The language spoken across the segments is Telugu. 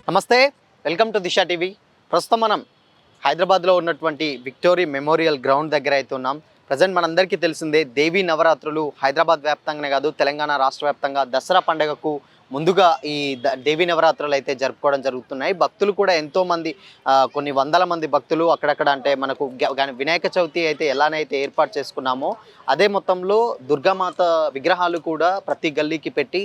నమస్తే, వెల్కమ్ టు దిశా టీవీ. ప్రస్తుతం మనం హైదరాబాద్లో ఉన్నటువంటి విక్టోరీ మెమోరియల్ గ్రౌండ్ దగ్గర అయితే ఉన్నాం. ప్రజెంట్ మనందరికీ తెలిసిందే దేవీ నవరాత్రులు హైదరాబాద్ వ్యాప్తంగానే కాదు తెలంగాణ రాష్ట్ర వ్యాప్తంగా దసరా పండుగకు ముందుగా ఈ దేవీ నవరాత్రులు అయితే జరుపుకోవడం జరుగుతున్నాయి. భక్తులు కూడా ఎంతోమంది కొన్ని వందల మంది భక్తులు అక్కడక్కడ అంటే మనకు వినాయక చవితి అయితే ఎలానైతే ఏర్పాటు చేసుకున్నామో అదే మొత్తంలో దుర్గామాత విగ్రహాలు కూడా ప్రతి గల్లీకి పెట్టి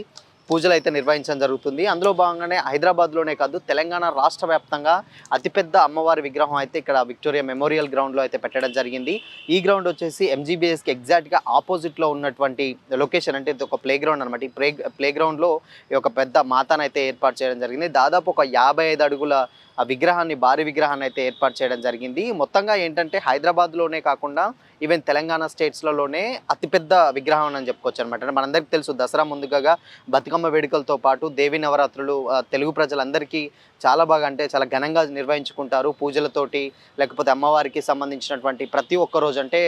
పూజలు అయితే నిర్వహించడం జరుగుతుంది. అందులో భాగంగానే హైదరాబాద్లోనే కాదు తెలంగాణ రాష్ట్ర వ్యాప్తంగా అతిపెద్ద అమ్మవారి విగ్రహం అయితే ఇక్కడ విక్టోరియా మెమోరియల్ గ్రౌండ్లో అయితే పెట్టడం జరిగింది. ఈ గ్రౌండ్ వచ్చేసి ఎంజీబీఎస్కి ఎగ్జాక్ట్గా ఆపోజిట్లో ఉన్నటువంటి లొకేషన్. అంటే ఇది ఒక ప్లే గ్రౌండ్ అనమాట. ఈ ప్లే గ్రౌండ్లో ఈ ఒక పెద్ద మాతాను అయితే ఏర్పాటు చేయడం జరిగింది. దాదాపు ఒక 55 అడుగుల ఆ విగ్రహాన్ని, భారీ విగ్రహాన్ని అయితే ఏర్పాటు చేయడం జరిగింది. మొత్తంగా ఏంటంటే హైదరాబాద్లోనే కాకుండా ఈవెన్ తెలంగాణ స్టేట్స్లలోనే అతిపెద్ద విగ్రహం అని చెప్పుకోవచ్చు అనమాట. అంటే మనందరికీ తెలుసు దసరా ముందుగా బతుకమ్మ వేడుకలతో పాటు దేవీ నవరాత్రులు తెలుగు ప్రజలందరికీ చాలా బాగా అంటే చాలా ఘనంగా నిర్వహించుకుంటారు. పూజలతోటి లేకపోతే అమ్మవారికి సంబంధించినటువంటి ప్రతి ఒక్క రోజు అంటే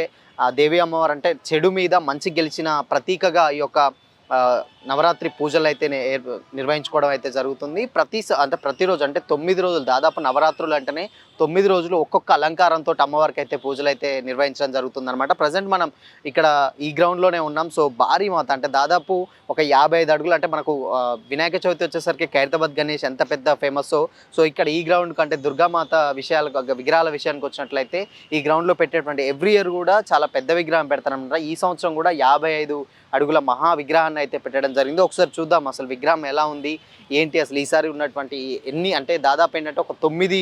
దేవి అమ్మవారు అంటే చెడు మీద మంచి గెలిచిన ప్రతీకగా ఈ యొక్క నవరాత్రి పూజలు అయితే నిర్వహించుకోవడం అయితే జరుగుతుంది. ప్రతిరోజు అంటే 9 రోజులు దాదాపు నవరాత్రులు అంటేనే 9 రోజులు ఒక్కొక్క అలంకారంతో అమ్మవారికి అయితే పూజలు అయితే నిర్వహించడం జరుగుతుంది అనమాట. ప్రజెంట్ మనం ఇక్కడ ఈ గ్రౌండ్లోనే ఉన్నాం. సో భారీ మాత అంటే దాదాపు ఒక 55 అడుగులు అంటే మనకు వినాయక చవితి వచ్చేసరికి ఖైరతాబాద్ గణేష్ ఎంత పెద్ద ఫేమస్. సో ఇక్కడ ఈ గ్రౌండ్ కంటే దుర్గామాత విగ్రహాల విషయానికి వచ్చినట్లయితే ఈ గ్రౌండ్లో పెట్టేటువంటి ఎవ్రీ ఇయర్ కూడా చాలా పెద్ద విగ్రహం పెడతారనమాట. ఈ సంవత్సరం కూడా 55 అడుగుల మహా విగ్రహాన్ని అయితే పెట్టడం జరిగింది. ఒకసారి చూద్దాం అసలు విగ్రహం ఎలా ఉంది ఏంటి, అసలు ఈసారి ఉన్నటువంటి ఎన్ని అంటే దాదాపు ఏంటంటే ఒక 9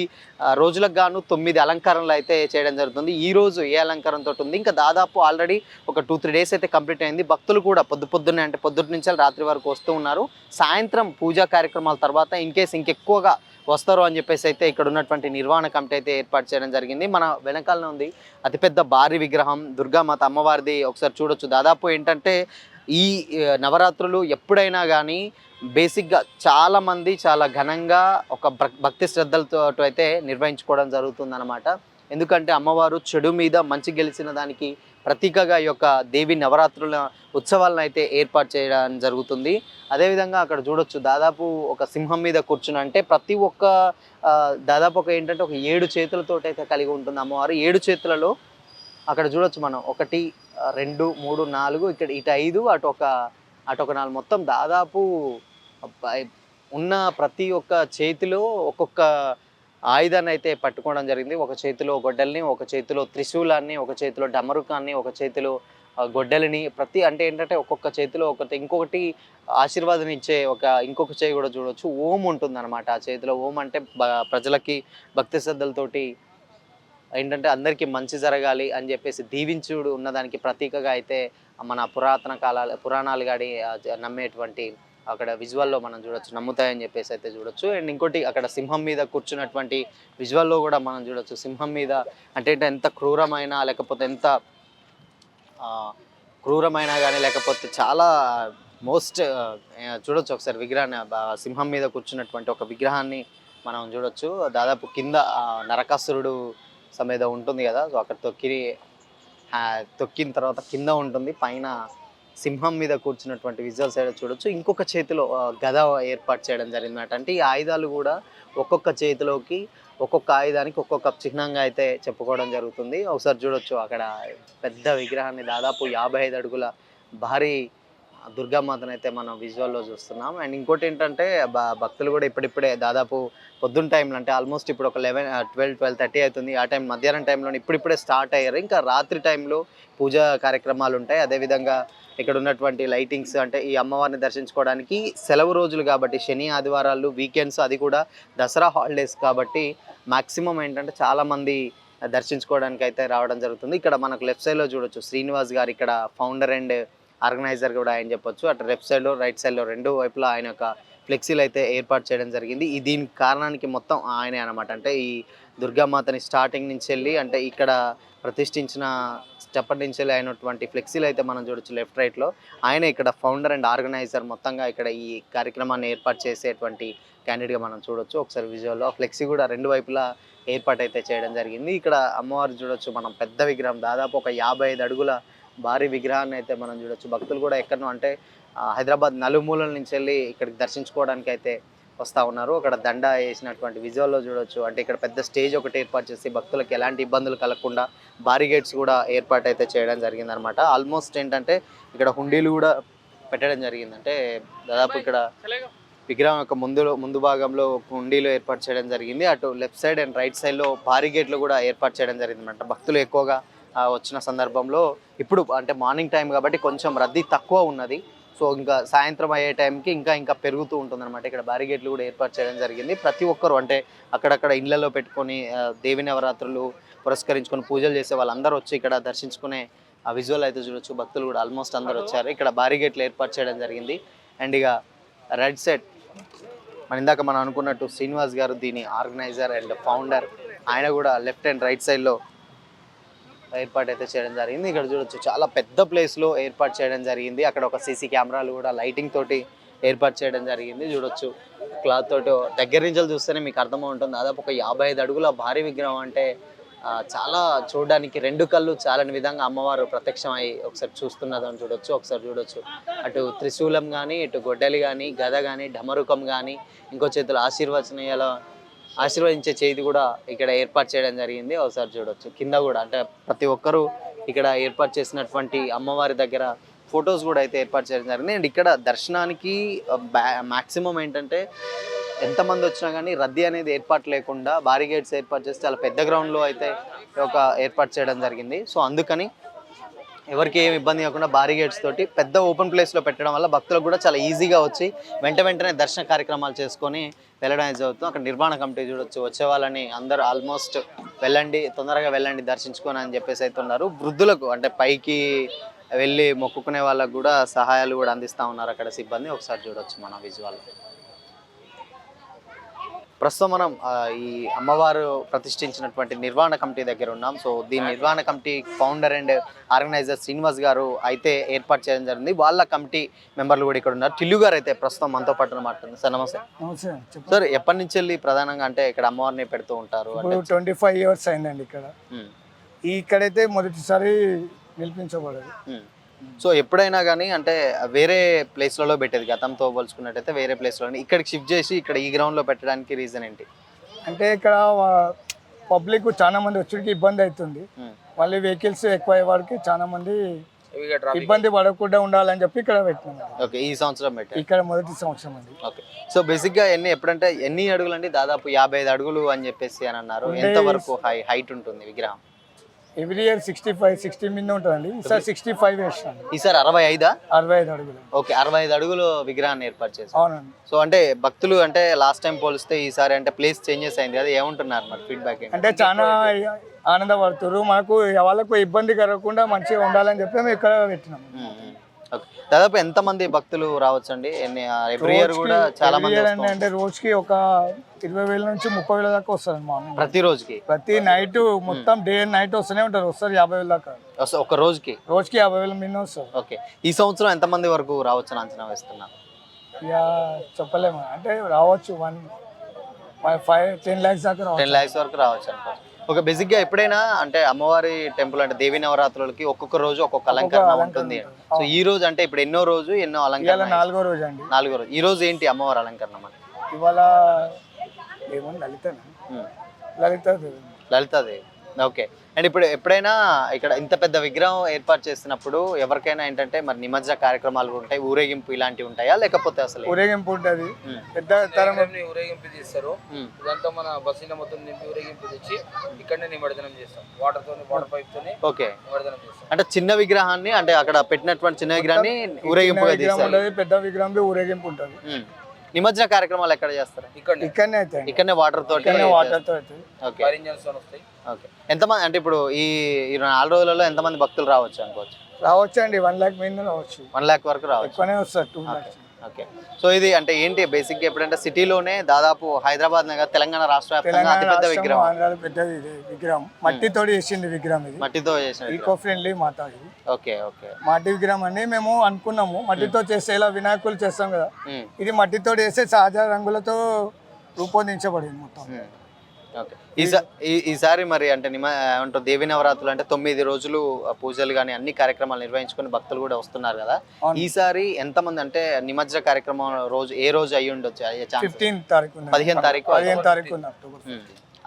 రోజులకు గాను 9 అలంకరణలు అయితే చేయడం జరుగుతుంది. ఈ రోజు ఏ అలంకారంతో ఉంది, ఇంకా దాదాపు ఆల్రెడీ ఒక 2-3 డేస్ అయితే కంప్లీట్ అయింది. భక్తులు కూడా పొద్దున్నే అంటే పొద్దుటి నుంచి రాత్రి వరకు వస్తూ ఉన్నారు. సాయంత్రం పూజా కార్యక్రమాల తర్వాత ఇన్కేస్ ఇంకెక్కువగా వస్తారు అని చెప్పేసి అయితే ఇక్కడ ఉన్నటువంటి నిర్వహణ కమిటీ అయితే ఏర్పాటు చేయడం జరిగింది. మన వెనకాలనే ఉంది అతిపెద్ద భారీ విగ్రహం దుర్గామాత అమ్మవారిది. ఒకసారి చూడొచ్చు. దాదాపు ఏంటంటే ఈ నవరాత్రులు ఎప్పుడైనా కానీ బేసిక్గా చాలామంది చాలా ఘనంగా ఒక భక్తి శ్రద్ధలతో అయితే నిర్వహించుకోవడం జరుగుతుందన్నమాట. ఎందుకంటే అమ్మవారు చెడు మీద మంచి గెలిచిన దానికి ప్రతీకగా ఈ యొక్క దేవి నవరాత్రుల ఉత్సవాలను అయితే ఏర్పాటు చేయడం జరుగుతుంది. అదేవిధంగా అక్కడ చూడొచ్చు దాదాపు ఒక సింహం మీద కూర్చుని అంటే ప్రతి ఒక్క దాదాపు ఒక ఏంటంటే ఒక 7 చేతులతో అయితే కలిగి ఉంటుంది అమ్మవారు. 7 చేతులలో అక్కడ చూడొచ్చు మనం 1 2 3 4 ఇక్కడ ఇటు 5 అటు ఒక 4 మొత్తం దాదాపు ఉన్న ప్రతి ఒక్క చేతిలో ఒక్కొక్క ఆయుధాన్ని అయితే పట్టుకోవడం జరిగింది. ఒక చేతిలో గొడ్డల్ని, ఒక చేతిలో త్రిశూలాన్ని, ఒక చేతిలో డమరుకాన్ని, ఒక చేతిలో గొడ్డలిని ప్రతి అంటే ఏంటంటే ఒక్కొక్క చేతిలో ఇంకొకటి ఆశీర్వాదం ఇచ్చే ఇంకొక చేయి కూడా చూడవచ్చు. ఓం ఉంటుందన్నమాట ఆ చేతిలో. ఓం అంటే ప్రజలకి భక్తి శ్రద్ధలతోటి ఏంటంటే అందరికీ మంచి జరగాలి అని చెప్పేసి దీవించుడు ఉన్నదానికి ప్రతీకగా అయితే మన పురాణాలు గాడి నమ్మేటువంటి అక్కడ విజువల్లో మనం చూడొచ్చు, నమ్ముతాయని చెప్పేసి అయితే చూడొచ్చు. అండ్ ఇంకోటి అక్కడ సింహం మీద కూర్చున్నటువంటి విజువల్లో కూడా మనం చూడొచ్చు. సింహం మీద అంటే ఎంత క్రూరమైన లేకపోతే ఎంత క్రూరమైనా కానీ లేకపోతే చాలా మోస్ట్ చూడొచ్చు. ఒకసారి విగ్రహాన్ని సింహం మీద కూర్చున్నటువంటి ఒక విగ్రహాన్ని మనం చూడొచ్చు. దాదాపు కింద నరకాసురుడు సమేత ఉంటుంది కదా, సో అక్కడ తొక్కిన తర్వాత కింద ఉంటుంది, పైన సింహం మీద కూర్చున్నటువంటి విజువల్స్ అయితే చూడొచ్చు. ఇంకొక చేతిలో గద ఏర్పాటు చేయడం జరిగిందన్నమాట. అంటే ఈ ఆయుధాలు కూడా ఒక్కొక్క చేతిలోకి ఒక్కొక్క ఆయుధానికి ఒక్కొక్క చిహ్నంగా అయితే చెప్పుకోవడం జరుగుతుంది. ఒకసారి చూడొచ్చు అక్కడ పెద్ద విగ్రహాన్ని దాదాపు 55 అడుగుల భారీ దుర్గామాతను అయితే మనం విజువల్లో చూస్తున్నాం. అండ్ ఇంకోటి ఏంటంటే భక్తులు కూడా ఇప్పుడిప్పుడే దాదాపు పొద్దున్న టైంలో అంటే ఆల్మోస్ట్ ఇప్పుడు ఒక 12-12:30 అవుతుంది. ఆ టైం మధ్యాహ్నం టైంలో ఇప్పుడిప్పుడే స్టార్ట్ అయ్యారు. ఇంకా రాత్రి టైంలో పూజా కార్యక్రమాలు ఉంటాయి. అదేవిధంగా ఇక్కడ ఉన్నటువంటి లైటింగ్స్ అంటే ఈ అమ్మవారిని దర్శించుకోవడానికి సెలవు రోజులు కాబట్టి శని ఆదివారాలు వీకెండ్స్, అది కూడా దసరా హాలిడేస్ కాబట్టి మ్యాక్సిమం ఏంటంటే చాలామంది దర్శించుకోవడానికి అయితే రావడం జరుగుతుంది. ఇక్కడ మనకు లెఫ్ట్ సైడ్లో చూడొచ్చు శ్రీనివాస్ గారు ఇక్కడ ఫౌండర్ అండ్ ఆర్గనైజర్ కూడా ఆయన చెప్పొచ్చు. అటు లెఫ్ట్ సైడ్లో రైట్ సైడ్లో 2 వైపులా ఆయన యొక్క ఫ్లెక్సీలు అయితే ఏర్పాటు చేయడం జరిగింది. దీనికి కారణానికి మొత్తం ఆయనే అనమాట. అంటే ఈ దుర్గామాతని స్టార్టింగ్ నుంచి వెళ్ళి అంటే ఇక్కడ ప్రతిష్ఠించిన స్టెప్పటి నుంచి వెళ్ళి అయినటువంటి ఫ్లెక్సీలు అయితే మనం చూడొచ్చు లెఫ్ట్ రైట్లో. ఆయన ఇక్కడ ఫౌండర్ అండ్ ఆర్గనైజర్, మొత్తంగా ఇక్కడ ఈ కార్యక్రమాన్ని ఏర్పాటు చేసేటువంటి క్యాండిడేట్గా మనం చూడొచ్చు. ఒకసారి విజువల్లో ఫ్లెక్సీ కూడా 2 వైపులా ఏర్పాటు అయితే చేయడం జరిగింది. ఇక్కడ అమ్మవారు చూడొచ్చు మనం పెద్ద విగ్రహం దాదాపు ఒక 55 అడుగుల భారీ విగ్రహాన్ని అయితే మనం చూడొచ్చు. భక్తులు కూడా ఎక్కడనో అంటే హైదరాబాద్ నలుమూలల నుంచి వెళ్ళి ఇక్కడికి దర్శించుకోవడానికి అయితే వస్తూ ఉన్నారు. అక్కడ దండ వేసినటువంటి విజువల్లో చూడొచ్చు. అంటే ఇక్కడ పెద్ద స్టేజ్ ఒకటి ఏర్పాటు చేసి భక్తులకు ఎలాంటి ఇబ్బందులు కలగకుండా బారిగేట్స్ కూడా ఏర్పాటు అయితే చేయడం జరిగిందనమాట. ఆల్మోస్ట్ ఏంటంటే ఇక్కడ హుండీలు కూడా పెట్టడం జరిగింది. అంటే దాదాపు ఇక్కడ విగ్రహం యొక్క ముందు భాగంలో హుండీలు ఏర్పాటు చేయడం జరిగింది. అటు లెఫ్ట్ సైడ్ అండ్ రైట్ సైడ్లో బారిగేట్లు కూడా ఏర్పాటు చేయడం జరిగింది అనమాట. భక్తులు ఎక్కువగా వచ్చిన సందర్భంలో ఇప్పుడు అంటే మార్నింగ్ టైం కాబట్టి కొంచెం రద్దీ తక్కువ ఉన్నది. సో ఇంకా సాయంత్రం అయ్యే టైంకి ఇంకా పెరుగుతూ ఉంటుందన్నమాట. ఇక్కడ బ్యారిగేట్లు కూడా ఏర్పాటు చేయడం జరిగింది. ప్రతి ఒక్కరు అంటే అక్కడక్కడ ఇళ్లలో పెట్టుకొని దేవి నవరాత్రులు పురస్కరించుకొని పూజలు చేసే వాళ్ళందరూ వచ్చి ఇక్కడ దర్శించుకునే ఆ విజువల్ అయితే చూడొచ్చు. భక్తులు కూడా ఆల్మోస్ట్ అందరూ వచ్చారు. ఇక్కడ బ్యారిగేట్లు ఏర్పాటు చేయడం జరిగింది. అండ్ ఇక రైట్ సైడ్ ఇందాక మనం అనుకున్నట్టు శ్రీనివాస్ గారు దీని ఆర్గనైజర్ అండ్ ఫౌండర్, ఆయన కూడా లెఫ్ట్ అండ్ రైట్ సైడ్లో ఏర్పాటు అయితే చేయడం జరిగింది. ఇక్కడ చూడొచ్చు చాలా పెద్ద ప్లేస్లో ఏర్పాటు చేయడం జరిగింది. అక్కడ ఒక సీసీ కెమెరాలు కూడా లైటింగ్ తోటి ఏర్పాటు చేయడం జరిగింది. చూడొచ్చు క్లాత్ తోటి దగ్గర నుంచి చూస్తేనే మీకు అర్థమవుతుంది. దాదాపు ఒక 55 అడుగుల భారీ విగ్రహం. అంటే చాలా చూడడానికి రెండు కళ్ళు చాలని విధంగా అమ్మవారు ప్రత్యక్షమై ఒకసారి చూస్తున్నదని చూడొచ్చు. ఒకసారి చూడొచ్చు అటు త్రిశూలం కానీ, ఇటు గొడ్డలి కానీ, గద కానీ, ఢమరుకం కానీ, ఇంకో చేతులు ఆశీర్వదించే చేతి కూడా ఇక్కడ ఏర్పాటు చేయడం జరిగింది. ఒకసారి చూడొచ్చు కింద కూడా అంటే ప్రతి ఒక్కరూ ఇక్కడ ఏర్పాటు చేసినటువంటి అమ్మవారి దగ్గర ఫొటోస్ కూడా అయితే ఏర్పాటు చేయడం జరిగింది. అండ్ ఇక్కడ దర్శనానికి మ్యాక్సిమం ఏంటంటే ఎంతమంది వచ్చినా కానీ రద్దీ అనేది ఏర్పాటు లేకుండా బారిగేట్స్ ఏర్పాటు చేసి చాలా పెద్ద గ్రౌండ్లో అయితే ఒక ఏర్పాటు చేయడం జరిగింది. సో అందుకని ఎవరికి ఏమి ఇబ్బంది కాకుండా బారిగేట్స్ తోటి పెద్ద ఓపెన్ ప్లేస్లో పెట్టడం వల్ల భక్తులకు కూడా చాలా ఈజీగా వచ్చి వెంటనే దర్శన కార్యక్రమాలు చేసుకొని వెళ్ళడం జరుగుతుంది. అక్కడ నిర్మాణ కమిటీ చూడొచ్చు. వచ్చే వాళ్ళని అందరూ ఆల్మోస్ట్ తొందరగా వెళ్ళండి దర్శించుకొని అని చెప్పేసి అయితే ఉన్నారు. వృద్ధులకు అంటే పైకి వెళ్ళి మొక్కుకునే వాళ్ళకు కూడా సహాయాలు కూడా అందిస్తూ ఉన్నారు అక్కడ సిబ్బంది. ఒకసారి చూడొచ్చు మన విజువల్. ప్రస్తుతం మనం ఈ అమ్మవారు ప్రతిష్ఠించినటువంటి నిర్వహణ కమిటీ దగ్గర ఉన్నాం. సో దీని నిర్వహణ committee founder and organiser Srinivas గారు అయితే ఏర్పాటు చేయడం జరిగింది. వాళ్ళ కమిటీ మెంబర్లు కూడా ఇక్కడ ఉన్నారు. టిల్లు గారు అయితే ప్రస్తుతం మనతో పాటు మాట్లాడుతుంది. సార్ నమస్తే. సార్ ఎప్పటి నుంచి వెళ్ళి ప్రధానంగా అంటే ఇక్కడ అమ్మవారిని పెడుతూ ఉంటారు? 25 years అయిందండి ఇక్కడ. ఇక్కడైతే మొదటిసారి నిలిపించబడదు. సో ఎప్పుడైనా కానీ అంటే వేరే ప్లేస్లలో పెట్టేది గతంతో పోల్చుకున్నట్టయితే వేరే ప్లేస్లో ఇక్కడికి షిఫ్ట్ చేసి ఇక్కడ ఈ గ్రౌండ్లో పెట్టడానికి రీజన్ ఏంటి? అంటే ఇక్కడ పబ్లిక్ చాలా మంది వచ్చేకి ఇబ్బంది అవుతుంది. మళ్ళీ వెహికల్స్ ఎక్కువ అయ్యే వారికి చాలా మంది ఇబ్బంది పడకుండా ఉండాలని చెప్పి ఇక్కడ పెట్టినాం. ఓకే, ఈ సంవత్సరం పెట్టారు ఇక్కడ మొదటి సంవత్సరం అండి. ఓకే, సో బేసిక్గా ఎన్ని అడుగులు అండి? దాదాపు 55 అడుగులు అని చెప్పేసి అని అన్నారు. ఎంత వరకు హైట్ ఉంటుంది విగ్రహం? ఎవ్రీ ఇయర్ 60 మిన్ ఉంటుందండి. ఈసారి 65 వేస్తాను. ఈసారి 65 అడుగులు. ఓకే, 65 అడుగులు విగ్రహాన్ని ఏర్పాటు చేశారు. అవునండి. సో అంటే భక్తులు అంటే లాస్ట్ టైం పోలిస్తే ఈసారి అంటే ప్లేస్ చేంజెస్ అయింది కదా, ఏమంటున్నారు మరి ఫీడ్బ్యాక్? అంటే చాలా ఆనందపడుతున్నారు. మనకు వాళ్ళకు ఇబ్బంది కలగకుండా మంచిగా ఉండాలని చెప్పి మేము ఇక్కడ పెట్టినాము. దాదాపు ఎంత మంది భక్తులు రావచ్చండి? ఎవ్రీ ఇయర్ కూడా చాలా మంది అంటే రోజుకి ఒక 20,000 నుంచి 30,000 దాకా వస్తారు మార్నింగ్. ప్రతి నైట్ మొత్తం డే అండ్ నైట్ వస్తూనే ఉంటారు. వస్తారు 50,000 దాకా ఒక రోజుకి 50,000 మిన్ వస్తారు. ఓకే, ఈ సంవత్సరం ఎంత మంది వరకు రావచ్చు అంచనా వేస్తున్నారు? ఇక చెప్పలేము. అంటే రావచ్చు 10 lakhs దాకా 10 lakhs వరకు రావచ్చు అనుకో. ఒక బేసిక్గా ఎప్పుడైనా అంటే అమ్మవారి టెంపుల్ అంటే దేవి నవరాత్రులకి ఒక్కొక్క రోజు ఒక్కొక్క అలంకరణ ఉంటుంది. సో ఈ రోజు అంటే ఇప్పుడు ఎన్నో అలంకరణ? 4వ రోజు అండి. 4వ రోజు. ఈ రోజు ఏంటి అమ్మవారి అలంకరణ? ఇవాళ ఏమో లలితాదేవి. ఓకే, అండ్ ఇప్పుడు ఎప్పుడైనా ఇక్కడ ఇంత పెద్ద విగ్రహం ఏర్పాటు చేసినప్పుడు ఎవరికైనా ఏంటంటే మరి నిమజ్జన కార్యక్రమాలు ఉంటాయి, ఊరేగింపు ఇలాంటివి ఉంటాయా లేకపోతే అసలు? ఊరేగింపు ఉంటుంది. పెద్ద తరం ఊరేగింపు చేస్తారు. ఇదంతా మన బస్సులో మొత్తం నింపి ఊరేగింపు తెచ్చి ఇక్కడనే నిమజ్జనం చేస్తాం. వాటర్ పైప్ తోని ఓకే నిమజ్జనం చేస్తాం. అంటే చిన్న విగ్రహాన్ని అంటే అక్కడ పెట్టినటువంటి చిన్న విగ్రహాన్ని ఊరేగింపు, పెద్ద విగ్రహం ఊరేగింపు ఉంటుంది. నిమజ్జన కార్యక్రమాలు ఎక్కడ చేస్తారు? ఇక్కడనే వాటర్ తోటి. Okay, okay. ఎంతమంది అంటే ఇప్పుడు ఈ 4 రోజులలో ఎంతమంది భక్తులు రావచ్చు అనుకోవచ్చు? అండి 1 lakh మీద రావచ్చు. 1 lakh వరకు రావచ్చు. వస్తారు 2 lakhs. ఓకే, సో ఇది అంటే ఏంటి బేసిక్గా ఎప్పుడంటే సిటీలోనే దాదాపు హైదరాబాద్ నగర్ తెలంగాణ రాష్ట్ర వ్యాప్తంగా అతిపెద్ద విగ్రహం. పెద్దది విగ్రహం మట్టితో చేసింది విగ్రహం. ఇది మట్టితో చేసిన ఈకో ఫ్రెండ్లీ మాత. Okay, okay. మట్టి విగ్రహం అని మేము అనుకున్నాము. మట్టితో చేస్తే ఇలా వినాయకులు చేస్తాం కదా, ఇది మట్టితో చేస్తే సహజ రంగులతో రూపొందించబడింది మొత్తం. ఓకే. ఈసారి మరి అంటే ఏమంటారు దేవి నవరాత్రులు అంటే 9 రోజులు పూజలు కానీ అన్ని కార్యక్రమాలు నిర్వహించుకొని భక్తులు కూడా వస్తున్నారు కదా. అవును. ఈసారి ఎంతమంది అంటే నిమజ్జన కార్యక్రమం రోజు ఏ రోజు అయ్యి ఉండొచ్చు? అయ్యే ఛాన్స్ 15 తారీఖు ఉంది. 15 తారీఖు 15 తారీఖు ఉంది అక్టోబర్.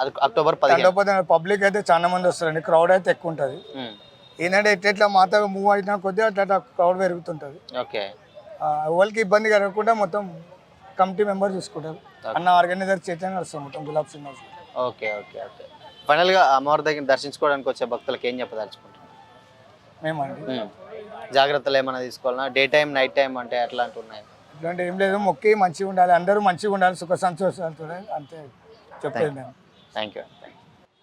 అది అక్టోబర్ 15. పబ్లిక్ అయితే చాలా మంది వస్తారండి, క్రౌడ్ అయితే ఎక్కువ ఉంటుంది. ఏంటంటే ఎట్లా మాత మూవ్ అయినా కొద్దీ అట్లా క్రౌడ్ పెరుగుతుంటుంది. ఓకే. ఎవరికి ఇబ్బంది కలగకుండా మొత్తం కమిటీ మెంబర్ చూసుకుంటారు. అన్న ఆర్గనైజర్ చైతన్య వస్తాం మొత్తం gulab Srinivas. Okay okay okay. ఫైనల్గా అమ్మవారి దగ్గర దర్శించుకోవడానికి వచ్చే భక్తులకు ఏం చెప్పదలుచుకుంటున్నాం? మేమండి జాగ్రత్తలు ఏమైనా తీసుకోవాలన్నా డే టైం నైట్ టైం అంటే అట్లాంటి ఉన్నాయి? ఇట్లాంటి ఏం లేదు, మొక్కి మంచిగా ఉండాలి, అందరూ మంచిగా ఉండాలి, సుఖ సంతోషాలతో అంతే చెప్పేది మేము. Thank you.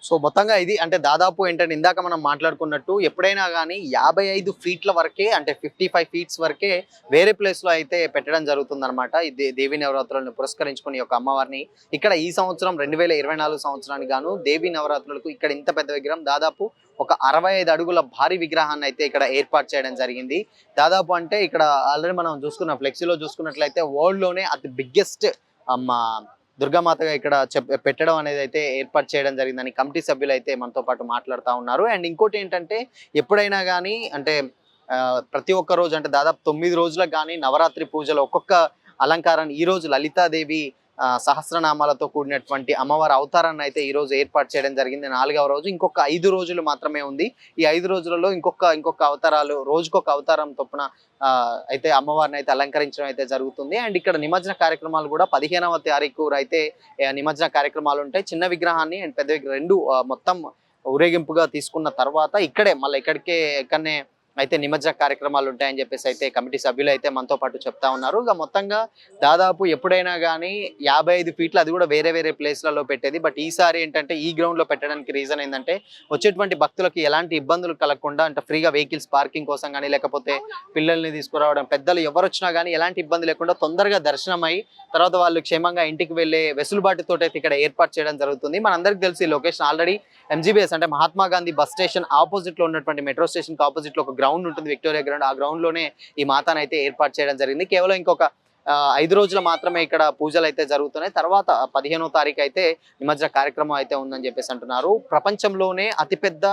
సో మొత్తంగా ఇది అంటే దాదాపు ఏంటంటే ఇందాక మనం మాట్లాడుకున్నట్టు ఎప్పుడైనా కానీ 55 ఫీట్ల వరకే అంటే 55 ఫీట్స్ వరకే వేరే ప్లేస్లో అయితే పెట్టడం జరుగుతుంది అనమాట. ఇది దేవీ నవరాత్రులను పురస్కరించుకుని ఒక అమ్మవారిని ఇక్కడ ఈ సంవత్సరం 2024 సంవత్సరానికి గాను దేవీ నవరాత్రులకు ఇక్కడ ఇంత పెద్ద విగ్రహం దాదాపు ఒక 65 అడుగుల భారీ విగ్రహాన్ని అయితే ఇక్కడ ఏర్పాటు చేయడం జరిగింది. దాదాపు అంటే ఇక్కడ ఆల్రెడీ మనం చూసుకున్న ఫ్లెక్సీలో చూసుకున్నట్లయితే వరల్డ్లోనే అతి బిగ్గెస్ట్ దుర్గామాతగా ఇక్కడ పెట్టడం అనేది అయితే ఏర్పాటు చేయడం జరిగిందని కమిటీ సభ్యులు అయితే మనతో పాటు మాట్లాడుతూ ఉన్నారు. అండ్ ఇంకోటి ఏంటంటే ఎప్పుడైనా కానీ అంటే ప్రతి ఒక్క రోజు అంటే దాదాపు 9 రోజులకు కానీ నవరాత్రి పూజలు ఒక్కొక్క అలంకారాన్ని ఈ రోజు లలితాదేవి సహస్రనామాలతో కూడినటువంటి అమ్మవారి అవతారాన్ని అయితే ఈ రోజు ఏర్పాటు చేయడం జరిగింది. 4వ రోజు ఇంకొక 5 రోజులు మాత్రమే ఉంది. ఈ 5 రోజులలో ఇంకొక అవతారాలు రోజుకొక అవతారం చొప్పున అయితే అమ్మవారిని అయితే అలంకరించడం అయితే జరుగుతుంది. అండ్ ఇక్కడ నిమజ్జన కార్యక్రమాలు కూడా 15వ తారీఖు అయితే నిమజ్జన కార్యక్రమాలు ఉంటాయి. చిన్న విగ్రహాన్ని అండ్ పెద్ద విగ్రహం రెండు మొత్తం ఊరేగింపుగా తీసుకున్న తర్వాత ఇక్కడనే అయితే నిమజ్జన కార్యక్రమాలు ఉంటాయని చెప్పేసి అయితే కమిటీ సభ్యులు అయితే మనతో పాటు చెప్తా ఉన్నారు. ఇక మొత్తంగా దాదాపు ఎప్పుడైనా కానీ 55 ఫీట్లు అది కూడా వేరే ప్లేస్లలో పెట్టేది. బట్ ఈసారి ఏంటంటే ఈ గ్రౌండ్లో పెట్టడానికి రీజన్ ఏంటంటే వచ్చేటువంటి భక్తులకి ఎలాంటి ఇబ్బందులు కలగకుండా అంటే ఫ్రీగా వెహికల్స్ పార్కింగ్ కోసం కానీ లేకపోతే పిల్లల్ని తీసుకురావడం పెద్దలు ఎవరు వచ్చినా కానీ ఎలాంటి ఇబ్బంది లేకుండా తొందరగా దర్శనం అయ్యి తర్వాత వాళ్ళు క్షేమంగా ఇంటికి వెళ్ళే వెసులుబాటుతో అయితే ఇక్కడ ఏర్పాటు చేయడం జరుగుతుంది. మనందరికీ తెలిసి లొకేషన్ ఆల్రెడీ MGBS అంటే మహాత్మా గాంధీ బస్ స్టేషన్ ఆపోజిట్లో ఉన్నటువంటి మెట్రో స్టేషన్కి ఆపోజిట్లో ఒక గ్రౌండ్ ఉంటుంది, విక్టోరియా గ్రౌండ్. ఆ గ్రౌండ్లోనే ఈ మాతాను అయితే ఏర్పాటు చేయడం జరిగింది. కేవలం ఇంకొక 5 రోజులు మాత్రమే ఇక్కడ పూజలు అయితే జరుగుతున్నాయి. తర్వాత 15వ తారీఖు అయితే నిమజ్జన కార్యక్రమం అయితే ఉందని చెప్పేసి అంటున్నారు. ప్రపంచంలోనే అతిపెద్ద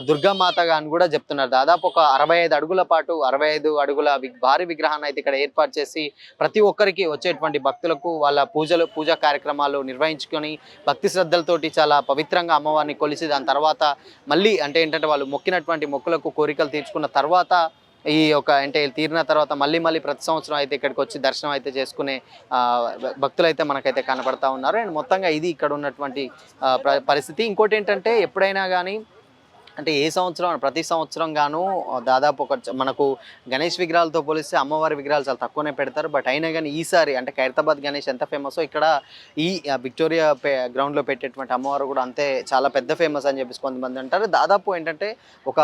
దుర్గామాతగా అని కూడా చెప్తున్నారు. దాదాపు ఒక 65 అడుగుల పాటు 65 అడుగుల భారీ విగ్రహాన్ని అయితే ఇక్కడ ఏర్పాటు చేసి ప్రతి ఒక్కరికి వచ్చేటువంటి భక్తులకు వాళ్ళ పూజా కార్యక్రమాలు నిర్వహించుకొని భక్తి శ్రద్ధలతోటి చాలా పవిత్రంగా అమ్మవారిని కొలిసి దాని తర్వాత మళ్ళీ అంటే ఏంటంటే వాళ్ళు మొక్కినటువంటి మొక్కులకు కోరికలు తీర్చుకున్న తర్వాత ఈ అంటే తీరిన తర్వాత మళ్ళీ ప్రతి సంవత్సరం అయితే ఇక్కడికి వచ్చి దర్శనం అయితే చేసుకునే భక్తులు అయితే మనకైతే కనపడతా ఉన్నారు. అండ్ మొత్తంగా ఇది ఇక్కడ ఉన్నటువంటి పరిస్థితి. ఇంకోటి ఏంటంటే ఎప్పుడైనా కానీ అంటే ప్రతి సంవత్సరం గాను దాదాపు మనకు గణేష్ విగ్రహాలతో పోలిస్తే అమ్మవారి విగ్రహాలు చాలా తక్కువనే పెడతారు. బట్ అయినా కానీ ఈసారి అంటే ఖైరతాబాద్ గణేష్ ఎంత ఫేమసో ఇక్కడ ఈ విక్టోరియా గ్రౌండ్లో పెట్టేటువంటి అమ్మవారు కూడా అంతే చాలా పెద్ద ఫేమస్ అని చెప్పేసి కొంతమంది అంటారు. దాదాపు ఏంటంటే ఒక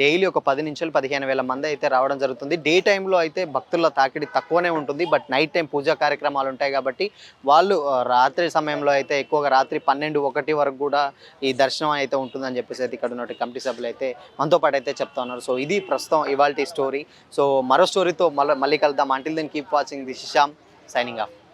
డైలీ ఒక 10 నుంచి 15,000 మంది అయితే రావడం జరుగుతుంది. డే టైంలో అయితే భక్తుల తాకిడి తక్కువనే ఉంటుంది. బట్ నైట్ టైం పూజా కార్యక్రమాలు ఉంటాయి కాబట్టి వాళ్ళు రాత్రి సమయంలో అయితే ఎక్కువగా రాత్రి 12-1 వరకు కూడా ఈ దర్శనం అయితే ఉంటుందని చెప్పేసి అయితే ఇక్కడ కమిటీ సభ్యులు అయితే మనతో పాటు అయితే చెప్తా ఉన్నారు. సో ఇది ప్రస్తుతం ఇవాల్టి స్టోరీ. సో మరో స్టోరీతో మళ్ళీ కలుద్దాం. Until then keep watching this Shyam signing of.